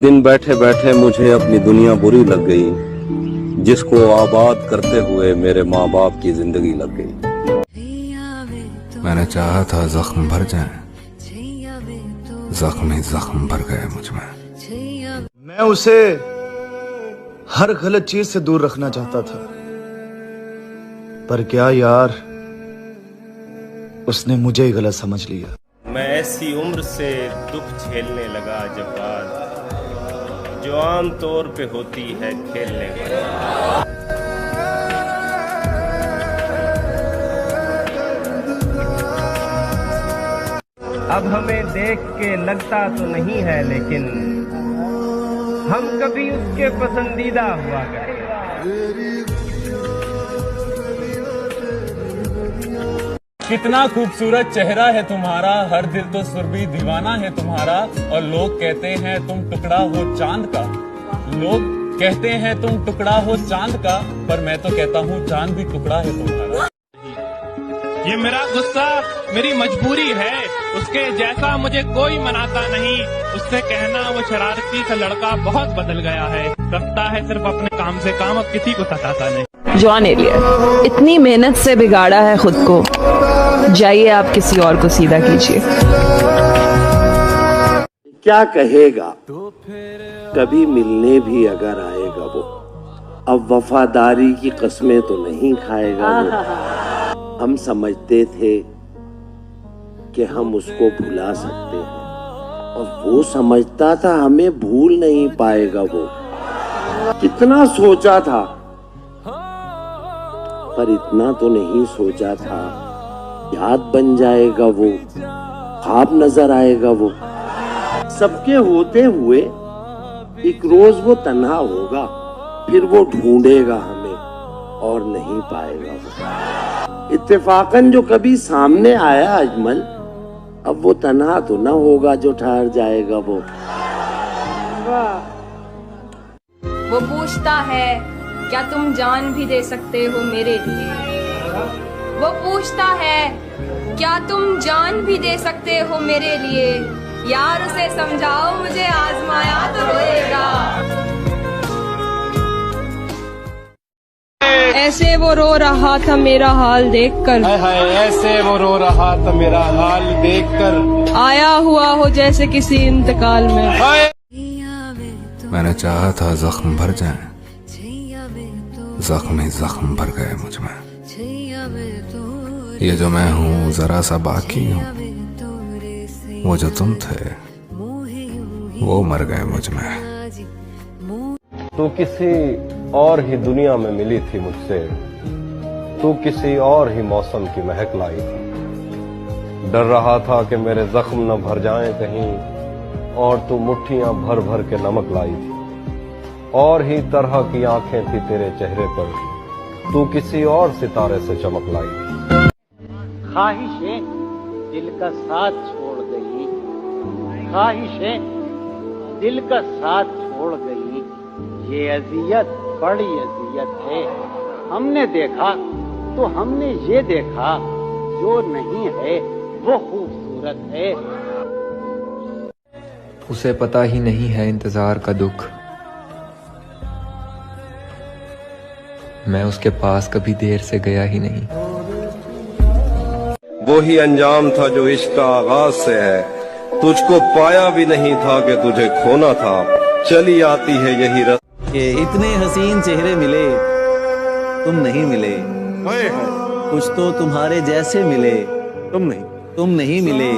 दिन बैठे बैठे मुझे अपनी दुनिया बुरी लग गई, जिसको आबाद करते हुए मेरे माँ बाप की जिंदगी लग गई। मैंने चाहा था जख्म भर जाए, जख्म ही जख्म भर गए मुझ में। मैं उसे हर गलत चीज से दूर रखना चाहता था, पर क्या यार, उसने मुझे ही गलत समझ लिया। मैं ऐसी उम्र से दुख झेलने लगा जब बात जो आम तौर पे होती है खेलने वाली। अब हमें देख के लगता तो नहीं है, लेकिन हम कभी उसके पसंदीदा हुआ करेंगे। कितना खूबसूरत चेहरा है तुम्हारा, हर दिल तो सुरभी दीवाना है तुम्हारा। और लोग कहते हैं तुम टुकड़ा हो चांद का, लोग कहते हैं तुम टुकड़ा हो चांद का, पर मैं तो कहता हूँ चांद भी टुकड़ा है तुम्हारा। ये मेरा गुस्सा मेरी मजबूरी है, उसके जैसा मुझे कोई मनाता नहीं। उससे कहना वो शरारती सा लड़का बहुत बदल गया है, रखता है सिर्फ अपने काम से काम, अब किसी को सताता नहीं। जॉन एलियट इतनी मेहनत से बिगाड़ा है खुद को, जाइए आप किसी और को सीधा कीजिए। क्या कहेगा कभी मिलने भी अगर आएगा वो, अब वफादारी की कस्में तो नहीं खाएगा वो। हम समझते थे कि हम उसको भुला सकते हैं, और वो समझता था हमें भूल नहीं पाएगा वो। कितना सोचा था, पर इतना तो नहीं सोचा था याद बन जाएगा वो, ख्वाब नजर आएगा वो। सबके होते हुए एक रोज वो तन्हा होगा, फिर वो ढूंढेगा हमें और नहीं पाएगा वो। इत्तेफाकन जो कभी सामने आया अजमल, अब वो तन्हा तो ना होगा जो ठहर जाएगा वो। वो पूछता है क्या तुम जान भी दे सकते हो मेरे लिए। वो पूछता है क्या तुम जान भी दे सकते हो मेरे लिए। यार उसे समझाओ, मुझे आजमाया तो रोएगा। ऐसे वो रो रहा था मेरा हाल देखकर, ऐसे वो रो रहा था मेरा हाल देखकर। आया हुआ हो जैसे किसी इंतकाल में। मैंने चाहा था जख्म भर जाए, जख्म ही जख्म भर गए मुझ में। ये जो मैं हूँ जरा सा बाकी हूँ, वो जो तुम थे वो मर गए मुझ में। तू किसी और ही दुनिया में मिली थी मुझसे, तू किसी और ही मौसम की महक लाई थी। डर रहा था कि मेरे जख्म न भर जाएं कहीं, और तू मुट्ठियां भर भर के नमक लाई थी। और ही तरह की आंखें थी तेरे चेहरे पर, तू किसी और सितारे से चमक लाई थी। ख्वाहिशें दिल का साथ छोड़ गई, ख्वाहिशें दिल का साथ छोड़ गई। ये अजियत बड़ी अजियत है। हमने देखा तो हमने ये देखा, जो नहीं है वो खूबसूरत है। उसे पता ही नहीं है इंतजार का दुख, मैं उसके पास कभी देर से गया ही नहीं। वो ही अंजाम था जो इश्क का आगाज से है, तुझको पाया भी नहीं था कि तुझे खोना था। चली आती है यही रस। इतने हसीन चेहरे मिले, तुम नहीं मिले। कुछ तो तुम्हारे जैसे मिले, तुम नहीं मिले।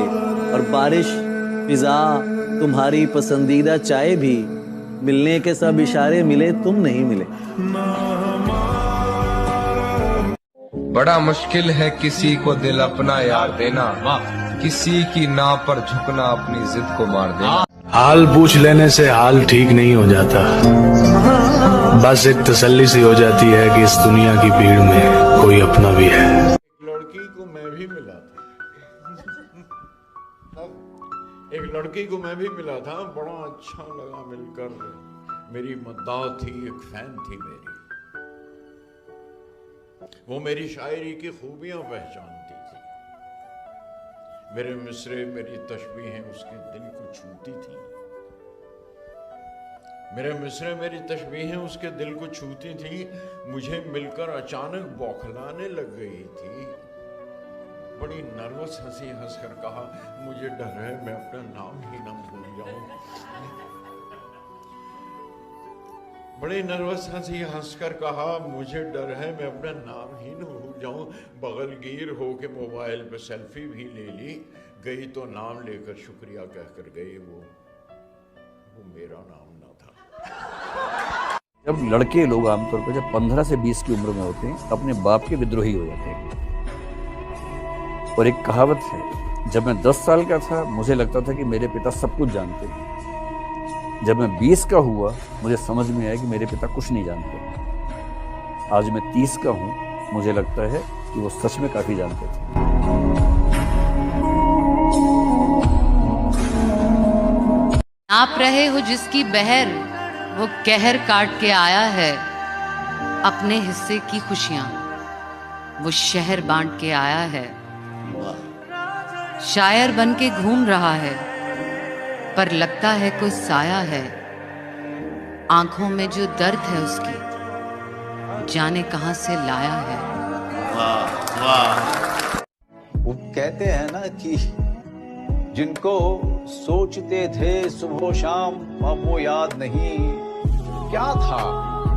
और बारिश, फिजा, तुम्हारी पसंदीदा चाय भी, मिलने के सब इशारे मिले, तुम नहीं मिले। बड़ा मुश्किल है किसी को दिल अपना यार देना, किसी की ना पर झुकना अपनी जिद को मार देना। हाल पूछ लेने से हाल ठीक नहीं हो जाता, बस एक तसल्ली सी हो जाती है कि इस दुनिया की भीड़ में कोई अपना भी है। लड़की को मैं भी मिला था, एक लड़की को मैं भी मिला था, बड़ा अच्छा लगा मिलकर। मेरी मद्दाह थी, एक फैन थी मेरी। वो मेरी शायरी की खूबियां पहचानती थी, मेरे मिसरे, मेरी तशबीहें उसके दिल को छूती थी। मेरे मिसरे मेरी तशबीहें उसके दिल को छूती थी, मुझे मिलकर अचानक बौखलाने लग गई थी। बड़ी नर्वस हंसी हंसकर कहा, मुझे डर है मैं अपना नाम ही ना भूल जाऊं। बड़ी नर्वस हंसी हंसकर कहा, मुझे डर है मैं अपना नाम ही न भूल जाऊं। बगलगीर होके मोबाइल पे सेल्फी भी ले ली, गई तो नाम लेकर शुक्रिया कहकर गई। वो मेरा नाम ना था। जब लड़के लोग आमतौर पर जब 15 से 20 की उम्र में होते हैं, अपने बाप के विद्रोही हो जाते हैं। और एक कहावत है, जब मैं 10 साल का था मुझे लगता था कि मेरे पिता सब कुछ जानते हैं। जब मैं 20 का हुआ मुझे समझ में आया कि मेरे पिता कुछ नहीं जानते। आज मैं 30 का हूं, मुझे लगता है कि वो सच में काफी जानते थे। आप रहे हो जिसकी बहर, वो कहर काट के आया है। अपने हिस्से की खुशियां वो शहर बांट के आया है। शायर बन के घूम रहा है, पर लगता है कोई साया है। आंखों में जो दर्द है उसकी, जाने कहां से लाया है। वाह वाह। वो कहते हैं ना कि जिनको सोचते थे सुबह शाम, अब वो याद नहीं क्या था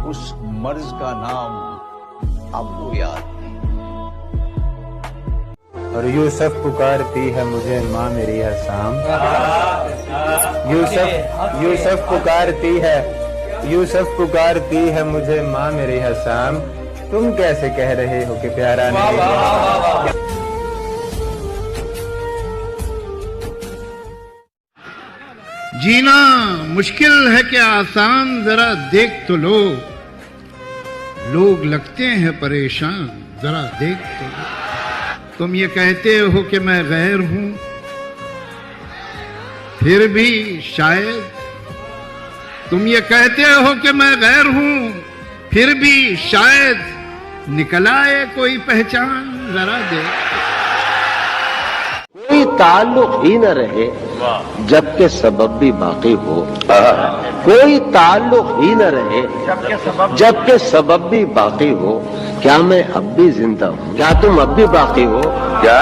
उस मर्ज का नाम, अब वो याद नहीं। और यूसुफ पुकारती है मुझे माँ मेरी हर शाम। यूसुफ पुकारती है मुझे माँ मेरी हर शाम। तुम कैसे कह रहे हो कि प्यारा नहीं। जीना मुश्किल है क्या आसान, जरा देख तो लो। लोग लगते हैं परेशान, जरा देख तो लो। तुम ये कहते हो कि मैं गैर हूं, फिर भी शायद। तुम ये कहते हो कि मैं गैर हूं, फिर भी शायद निकल आए कोई पहचान, जरा देख। कोई ताल्लुक ही न रहे जबकि सबब भी बाकी हो। कोई ताल्लुक ही न रहे जबकि सबब भी बाकी हो। क्या मैं अब भी जिंदा हूँ? क्या तुम अब भी बाकी हो? क्या